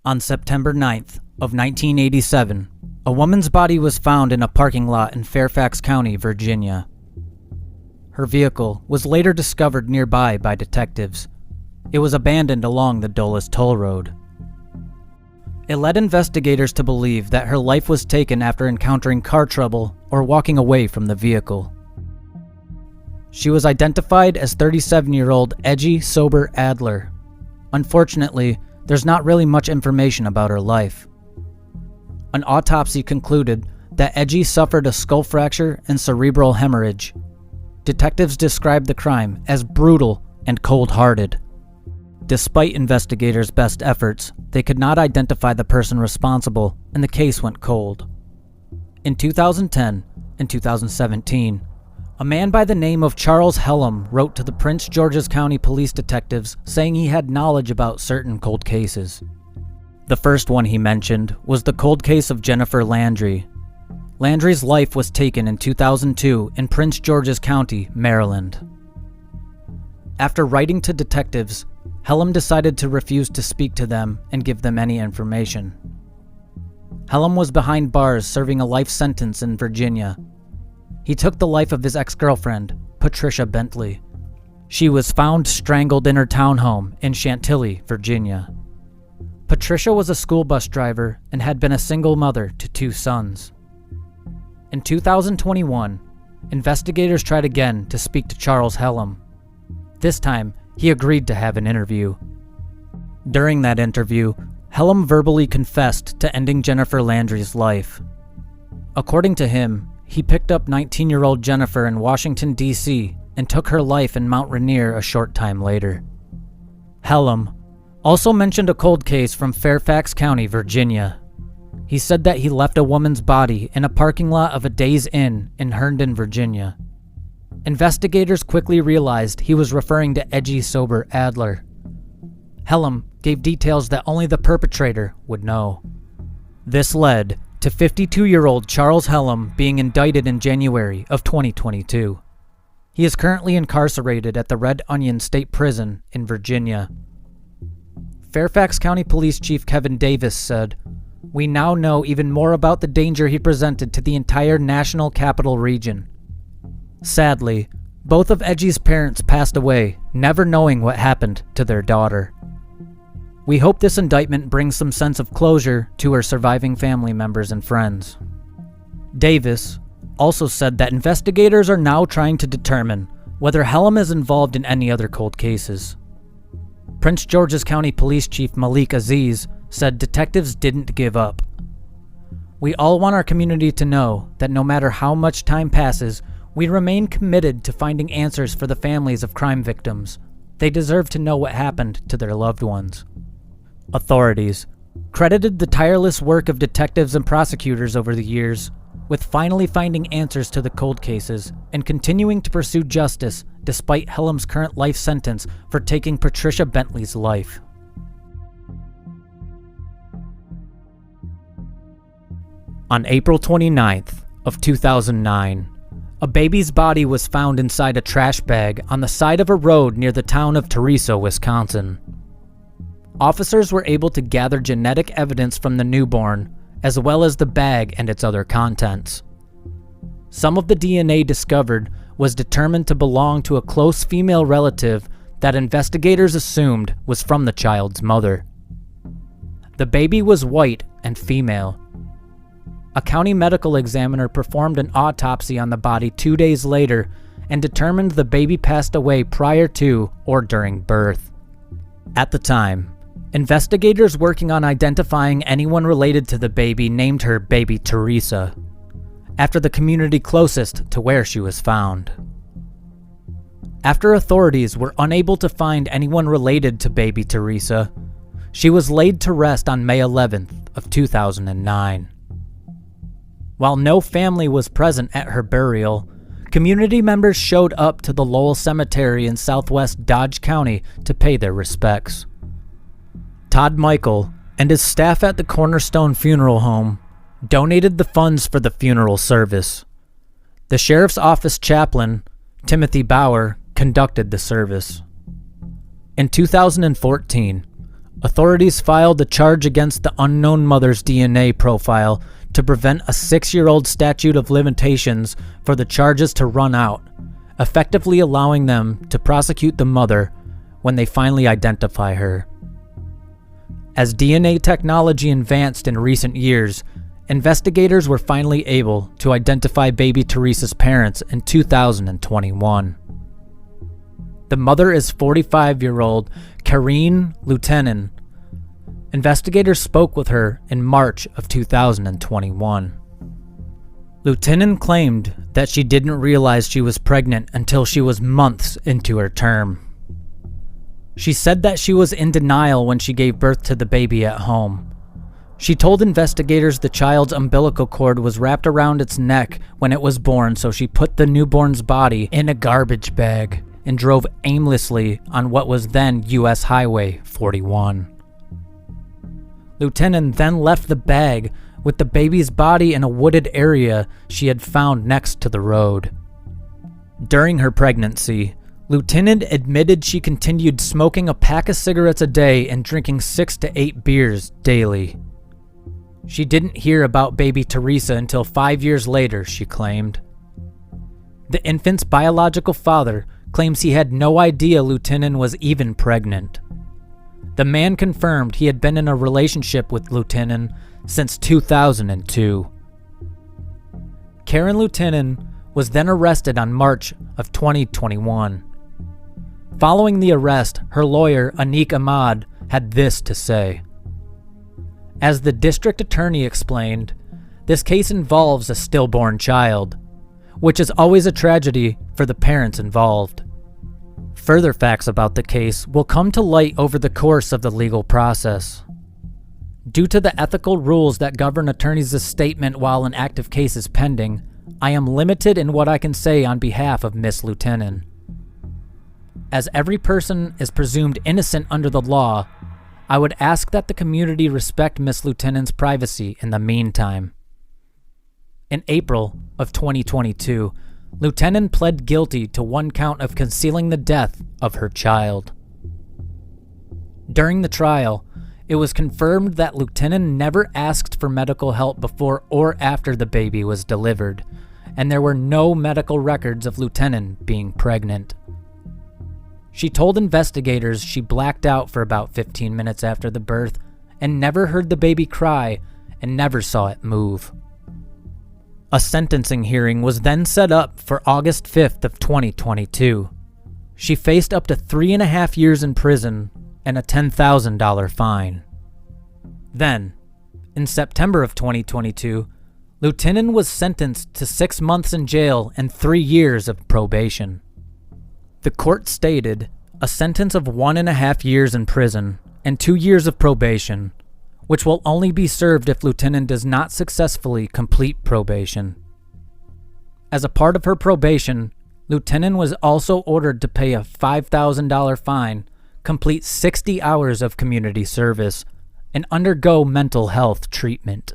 On September 9th of 1987, a woman's body was found in a parking lot in Fairfax County, Virginia. Her vehicle was later discovered nearby by detectives. It was abandoned along the Dulles Toll Road. It led investigators to believe that her life was taken after encountering car trouble or walking away from the vehicle. She was identified as 37-year-old Eige Adler. Unfortunately, there's not really much information about her life. An autopsy concluded that Eige suffered a skull fracture and cerebral hemorrhage. Detectives described the crime as brutal and cold-hearted. Despite investigators' best efforts, they could not identify the person responsible, and the case went cold. In 2010 and 2017, a man by the name of Charles Hellam wrote to the Prince George's County police detectives saying he had knowledge about certain cold cases. The first one he mentioned was the cold case of Jennifer Landry. Landry's life was taken in 2002 in Prince George's County, Maryland. After writing to detectives, Hellam decided to refuse to speak to them and give them any information. Hellam was behind bars serving a life sentence in Virginia. He took the life of his ex-girlfriend, Patricia Bentley. She was found strangled in her townhome in Chantilly, Virginia. Patricia was a school bus driver and had been a single mother to 2 sons. In 2021, investigators tried again to speak to Charles Hellam. This time, he agreed to have an interview. During that interview, Hellam verbally confessed to ending Jennifer Landry's life. According to him, he picked up 19-year-old Jennifer in Washington, D.C. and took her life in Mount Rainier a short time later. Hellam also mentioned a cold case from Fairfax County, Virginia. He said that he left a woman's body in a parking lot of a Days Inn in Herndon, Virginia. Investigators quickly realized he was referring to Eige Adler. Hellam gave details that only the perpetrator would know. This led to 52-year-old Charles Hellam being indicted in January of 2022. He is currently incarcerated at the Red Onion State Prison in Virginia. Fairfax County Police Chief Kevin Davis said, "We now know even more about the danger he presented to the entire National Capital Region." Sadly, both of Eige's parents passed away, never knowing what happened to their daughter. We hope this indictment brings some sense of closure to her surviving family members and friends. Davis also said that investigators are now trying to determine whether Hellam is involved in any other cold cases. Prince George's County Police Chief Malik Aziz said detectives didn't give up. "We all want our community to know that no matter how much time passes, we remain committed to finding answers for the families of crime victims. They deserve to know what happened to their loved ones." Authorities credited the tireless work of detectives and prosecutors over the years with finally finding answers to the cold cases and continuing to pursue justice despite Hellam's current life sentence for taking Patricia Bentley's life. On April 29th of 2009, a baby's body was found inside a trash bag on the side of a road near the town of Theresa, Wisconsin. Officers were able to gather genetic evidence from the newborn, as well as the bag and its other contents. Some of the DNA discovered was determined to belong to a close female relative that investigators assumed was from the child's mother. The baby was white and female. A county medical examiner performed an autopsy on the body 2 days later and determined the baby passed away prior to or during birth. At the time, investigators working on identifying anyone related to the baby named her Baby Theresa, after the community closest to where she was found. After authorities were unable to find anyone related to Baby Theresa, she was laid to rest on May 11th of 2009. While no family was present at her burial, community members showed up to the Lowell Cemetery in southwest Dodge County to pay their respects. Todd Michael and his staff at the Cornerstone Funeral Home donated the funds for the funeral service. The sheriff's office chaplain, Timothy Bauer, conducted the service. In 2014, Authorities filed a charge against the unknown mother's DNA profile to prevent a 6-year-old statute of limitations for the charges to run out, effectively allowing them to prosecute the mother when they finally identify her. As DNA technology advanced in recent years, investigators were finally able to identify baby Theresa's parents in 2021. The mother is 45-year-old Karine Lieutenant. Investigators spoke with her in March of 2021. Lieutenant claimed that she didn't realize she was pregnant until she was months into her term. She said that she was in denial when she gave birth to the baby at home. She told investigators the child's umbilical cord was wrapped around its neck when it was born, so she put the newborn's body in a garbage bag and drove aimlessly on what was then U.S. Highway 41. Lieutenant then left the bag with the baby's body in a wooded area she had found next to the road. During her pregnancy, Lieutenant admitted she continued smoking a pack of cigarettes a day and drinking 6 to 8 beers daily. She didn't hear about baby Theresa until 5 years later, she claimed. The infant's biological father claims he had no idea Lieutenant was even pregnant. The man confirmed he had been in a relationship with Lieutenant since 2002. Karen Lieutenant was then arrested on March of 2021. Following the arrest, her lawyer, Anik Ahmad, had this to say. As the district attorney explained, this case involves a stillborn child, which is always a tragedy for the parents involved. Further facts about the case will come to light over the course of the legal process. Due to the ethical rules that govern attorneys' statement while an active case is pending, I am limited in what I can say on behalf of Miss Lieutenant. As every person is presumed innocent under the law, I would ask that the community respect Miss Lieutenant's privacy in the meantime. In April of 2022, Lieutenant pled guilty to 1 count of concealing the death of her child. During the trial, it was confirmed that Lieutenant never asked for medical help before or after the baby was delivered, and there were no medical records of Lieutenant being pregnant. She told investigators she blacked out for about 15 minutes after the birth and never heard the baby cry and never saw it move. A sentencing hearing was then set up for August 5th of 2022. She faced up to 3.5 years in prison and a $10,000 fine. Then, in September of 2022, Lieutenant was sentenced to 6 months in jail and 3 years of probation. The court stated a sentence of 1.5 years in prison and 2 years of probation, which will only be served if Lieutenant does not successfully complete probation. As a part of her probation, Lieutenant was also ordered to pay a $5,000 fine, complete 60 hours of community service, and undergo mental health treatment.